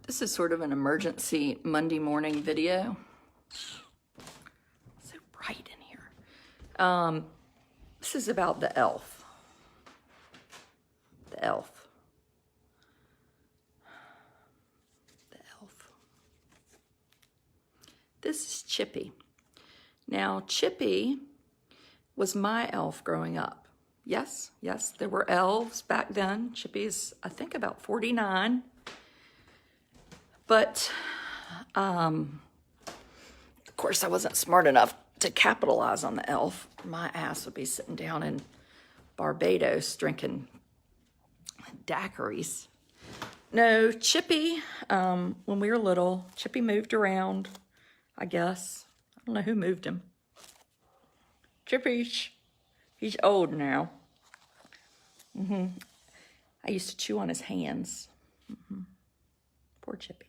This is sort of an emergency Monday morning video. So bright in here. This is about the elf. The elf. The elf. This is Chippy. Now, Chippy was my elf growing up. Yes, there were elves back then. Chippy's, I think, about 49. But, of course, I wasn't smart enough to capitalize on the elf. My ass would be sitting down in Barbados drinking daiquiris. No, Chippy, when we were little, Chippy moved around, I guess. I don't know who moved him. Chippy, he's old now. I used to chew on his hands. Poor Chippy.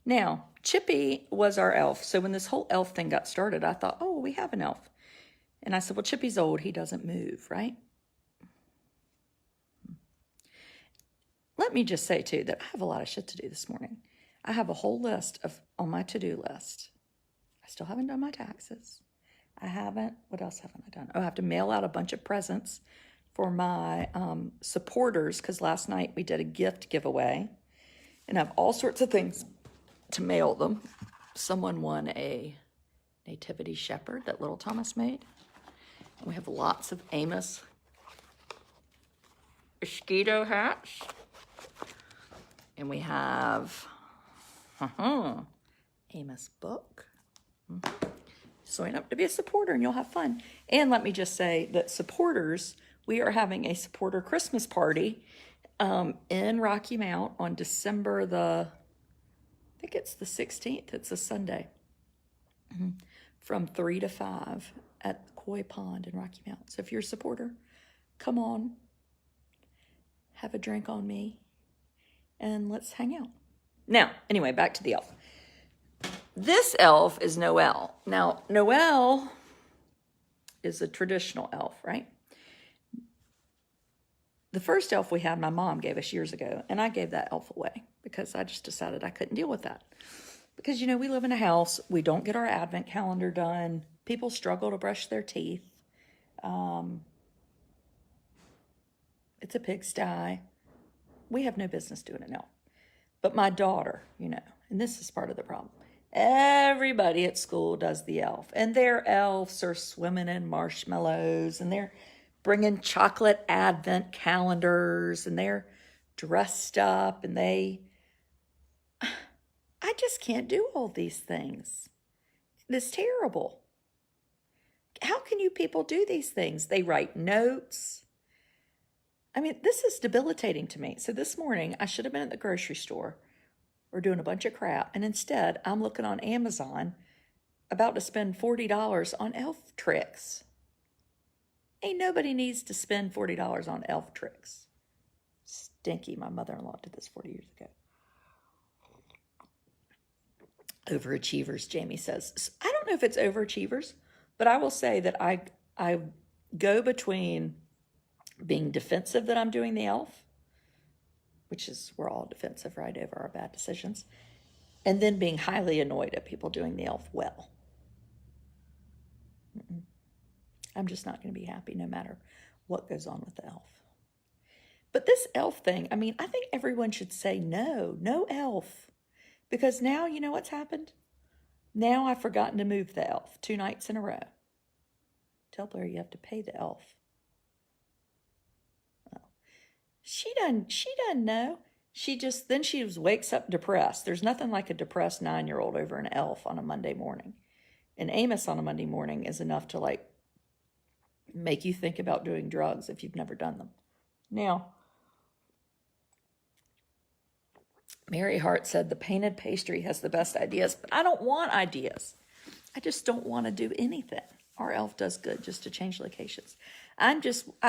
Now, Chippy was our elf. So when this whole elf thing got started, I thought, oh, we have an elf. And I said, well, Chippy's old. He doesn't move, right? Let me just say, too, that I have a lot of shit to do this morning. I have a whole list on my to-do list. I still haven't done my taxes. What else haven't I done? Oh, I have to mail out a bunch of presents for my supporters, because last night we did a gift giveaway. And I have all sorts of things to mail them. Someone won a nativity shepherd that little Thomas made. And we have lots of Amos mosquito hats. And we have Amos book. Sign up to be a supporter and you'll have fun. And let me just say that supporters, we are having a supporter Christmas party in Rocky Mount on December I think it's the 16th. It's a Sunday. From 3 to 5 at Koi Pond in Rocky Mount. So if you're a supporter, come on, have a drink on me, and let's hang out. Now, anyway, back to the elf. This elf is Noel. Now, Noel is a traditional elf, right? The first elf we had, my mom gave us years ago, and I gave that elf away because I just decided I couldn't deal with that. Because, you know, we live in a house, we don't get our advent calendar done, people struggle to brush their teeth. It's a pigsty. We have no business doing it now. But my daughter, you know, and this is part of the problem. Everybody at school does the elf, and their elves are swimming in marshmallows, and they're bringing chocolate advent calendars, and they're dressed up, and I just can't do all these things. It's terrible. How can you people do these things? They write notes. I mean, this is debilitating to me. So this morning, I should have been at the grocery store or doing a bunch of crap, and instead, I'm looking on Amazon, about to spend $40 on elf tricks. Ain't nobody needs to spend $40 on elf tricks. Stinky, my mother-in-law did this 40 years ago. Overachievers, Jamie says. I don't know if it's overachievers, but I will say that I go between being defensive that I'm doing the elf, which is we're all defensive, right, over our bad decisions, and then being highly annoyed at people doing the elf well. I'm just not going to be happy no matter what goes on with the elf. But this elf thing, I mean, I think everyone should say no elf. Because now, you know what's happened? Now I've forgotten to move the elf 2 nights in a row. Tell Blair you have to pay the elf. Oh. She doesn't know. She wakes up depressed. There's nothing like a depressed 9-year-old over an elf on a Monday morning. And Amos on a Monday morning is enough to make you think about doing drugs if you've never done them. Now, Mary Hart said the painted pastry has the best ideas, but I don't want ideas. I just don't want to do anything. Our elf does good just to change locations. I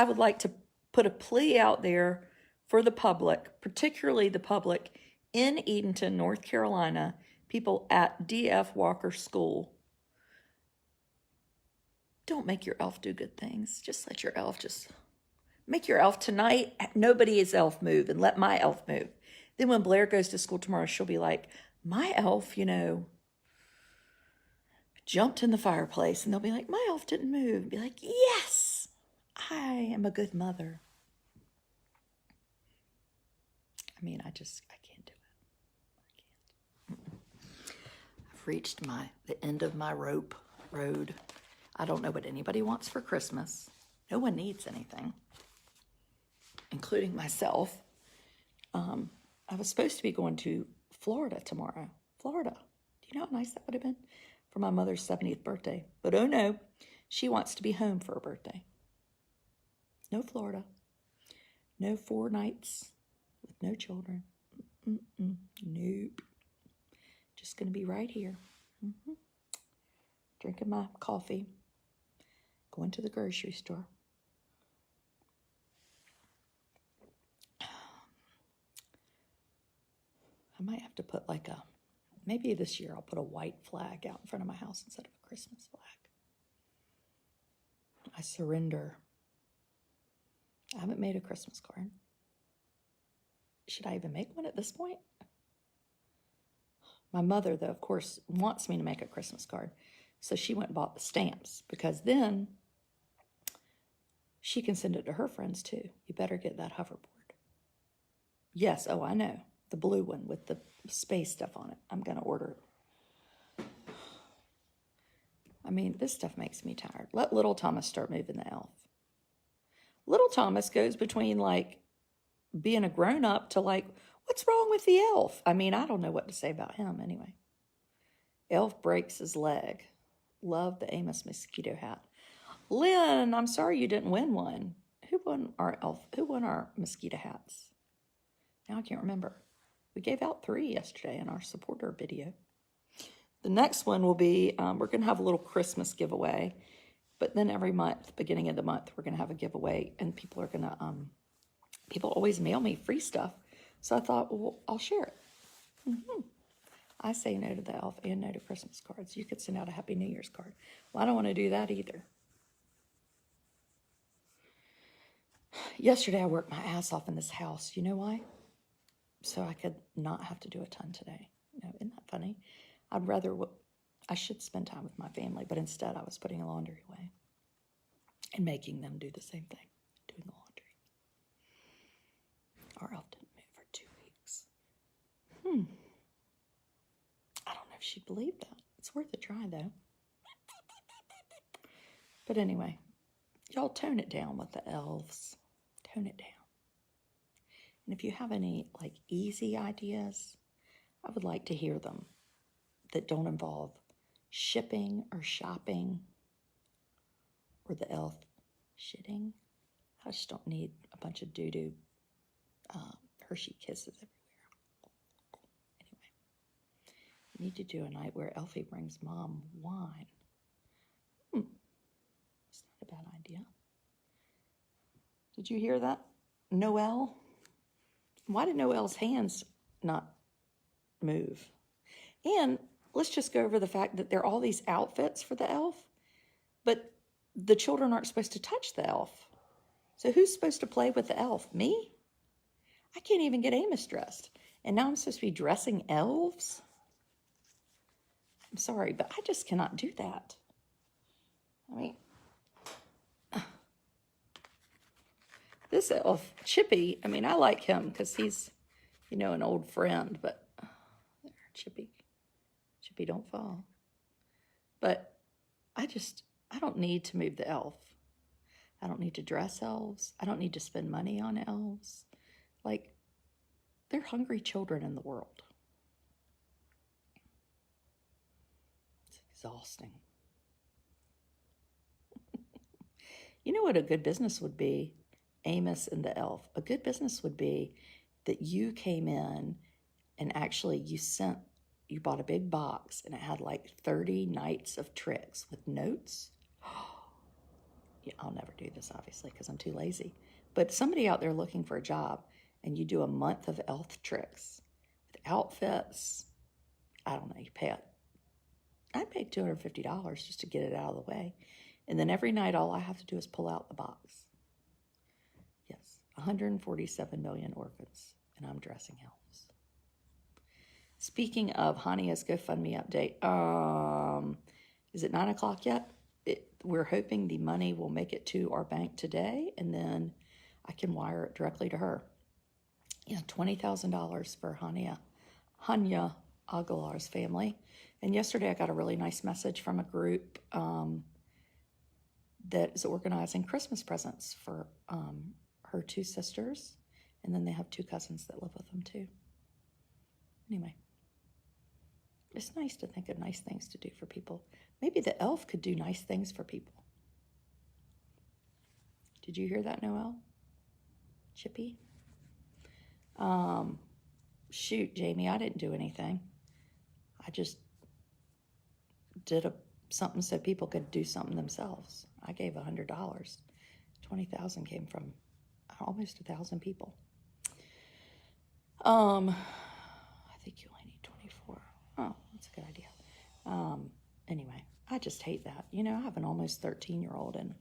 would like to put a plea out there for the public, particularly the public in Edenton, North Carolina, people at D.F. Walker School. Don't make your elf do good things. Just let your elf just Make your elf tonight. Nobody's elf move and let my elf move. Then when Blair goes to school tomorrow, she'll be like, my elf, jumped in the fireplace. And they'll be like, my elf didn't move. And be like, yes, I am a good mother. I mean, I can't do it. I can't. I've reached the end of my road. I don't know what anybody wants for Christmas. No one needs anything, including myself. I was supposed to be going to Florida tomorrow. Florida. Do you know how nice that would have been? For my mother's 70th birthday. But oh no, she wants to be home for her birthday. No Florida. No 4 nights with no children. Nope. Just going to be right here. Drinking my coffee. Going to the grocery store. I might have to put maybe this year I'll put a white flag out in front of my house instead of a Christmas flag. I surrender. I haven't made a Christmas card. Should I even make one at this point? My mother, though, of course, wants me to make a Christmas card. So she went and bought the stamps because then she can send it to her friends too. You better get that hoverboard. Yes, I know. The blue one with the space stuff on it. I'm going to order it. I mean, this stuff makes me tired. Let little Thomas start moving the elf. Little Thomas goes between being a grown-up to what's wrong with the elf? I mean, I don't know what to say about him anyway. Elf breaks his leg. Love the Amos mosquito hat. Lynn, I'm sorry you didn't win one. Who won our mosquito hats? Now I can't remember. We gave out 3 yesterday in our supporter video. The next one will be, we're going to have a little Christmas giveaway. But then every month, beginning of the month, we're going to have a giveaway. And people are going to, people always mail me free stuff. So I thought, well, I'll share it. I say no to the elf and no to Christmas cards. You could send out a Happy New Year's card. Well, I don't want to do that either. Yesterday, I worked my ass off in this house. You know why? So I could not have to do a ton today. No, isn't that funny? I should spend time with my family, but instead I was putting laundry away and making them do the same thing, doing the laundry. Our elf didn't move for 2 weeks. I don't know if she'd believe that. It's worth a try, though. But anyway, y'all tone it down with the elves. Tone it down. And if you have any, easy ideas, I would like to hear them that don't involve shipping or shopping or the elf shitting. I just don't need a bunch of doo-doo Hershey Kisses everywhere. Anyway, we need to do a night where Elfie brings Mom wine. It's not a bad idea. Did you hear that? Noelle? Why did Noelle's hands not move? And let's just go over the fact that there are all these outfits for the elf, but the children aren't supposed to touch the elf. So who's supposed to play with the elf? Me? I can't even get Amos dressed. And now I'm supposed to be dressing elves? I'm sorry, but I just cannot do that. I mean, this elf, Chippy, I mean, I like him because he's, an old friend, but Chippy, don't fall. But I don't need to move the elf. I don't need to dress elves. I don't need to spend money on elves. They're hungry children in the world. It's exhausting. You know what a good business would be? Amos and the elf. A good business would be that you came in and actually you bought a big box and it had 30 nights of tricks with notes. Yeah, I'll never do this, obviously, because I'm too lazy. But somebody out there looking for a job and you do a month of elf tricks with outfits. I don't know, I paid $250 just to get it out of the way. And then every night, all I have to do is pull out the box. 147 million orphans, and I'm dressing elves. Speaking of Hania's GoFundMe update, is it 9 o'clock yet? We're hoping the money will make it to our bank today, and then I can wire it directly to her. Yeah, $20,000 for Hania Aguilar's family. And yesterday I got a really nice message from a group that is organizing Christmas presents for her 2 sisters, and then they have 2 cousins that live with them too. Anyway, it's nice to think of nice things to do for people. Maybe the elf could do nice things for people. Did you hear that, Noelle? Chippy? Shoot, Jamie, I didn't do anything. I just did something so people could do something themselves. I gave $100. 20,000 came from almost 1,000 people. I think you only need 24. Oh, that's a good idea. Anyway, I just hate that. You know, I have an almost 13-year-old, and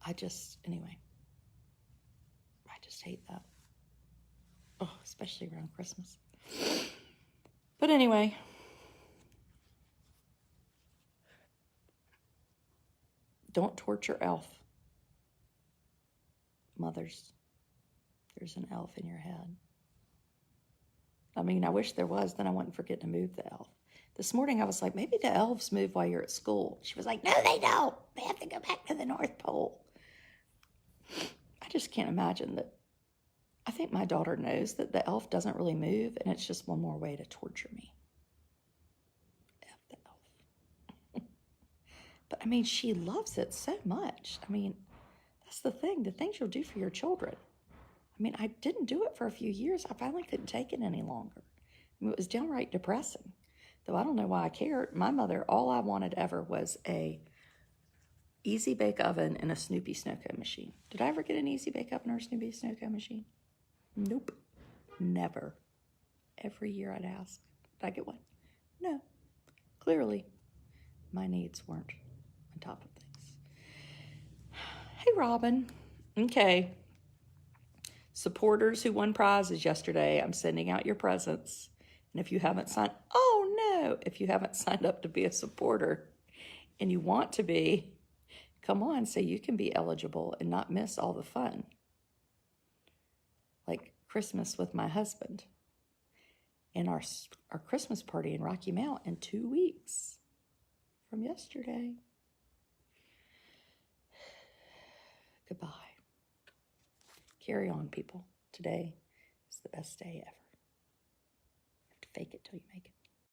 I just hate that. Oh, especially around Christmas. But anyway, don't torture elf. Mothers, there's an elf in your head. I mean, I wish there was, then I wouldn't forget to move the elf. This morning I was like, maybe the elves move while you're at school. She was like, no, they don't. They have to go back to the North Pole. I just can't imagine that. I think my daughter knows that the elf doesn't really move, and it's just one more way to torture me. F the elf. But, I mean, she loves it so much. I mean, that's the thing. The things you'll do for your children. I mean, I didn't do it for a few years. I finally couldn't take it any longer. I mean, it was downright depressing. Though I don't know why I cared. My mother, all I wanted ever was a Easy Bake Oven and a Snoopy Snow Cone machine. Did I ever get an Easy Bake Oven or a Snoopy Snow Cone machine? Nope. Never. Every year I'd ask, did I get one? No. Clearly, my needs weren't on top of things. Hey, Robin. Okay. Supporters who won prizes yesterday, I'm sending out your presents. And if you haven't signed, if you haven't signed up to be a supporter and you want to be, come on, so you can be eligible and not miss all the fun. Like Christmas with my husband and our Christmas party in Rocky Mount in 2 weeks from yesterday. Goodbye. Carry on, people. Today is the best day ever. You have to fake it till you make it.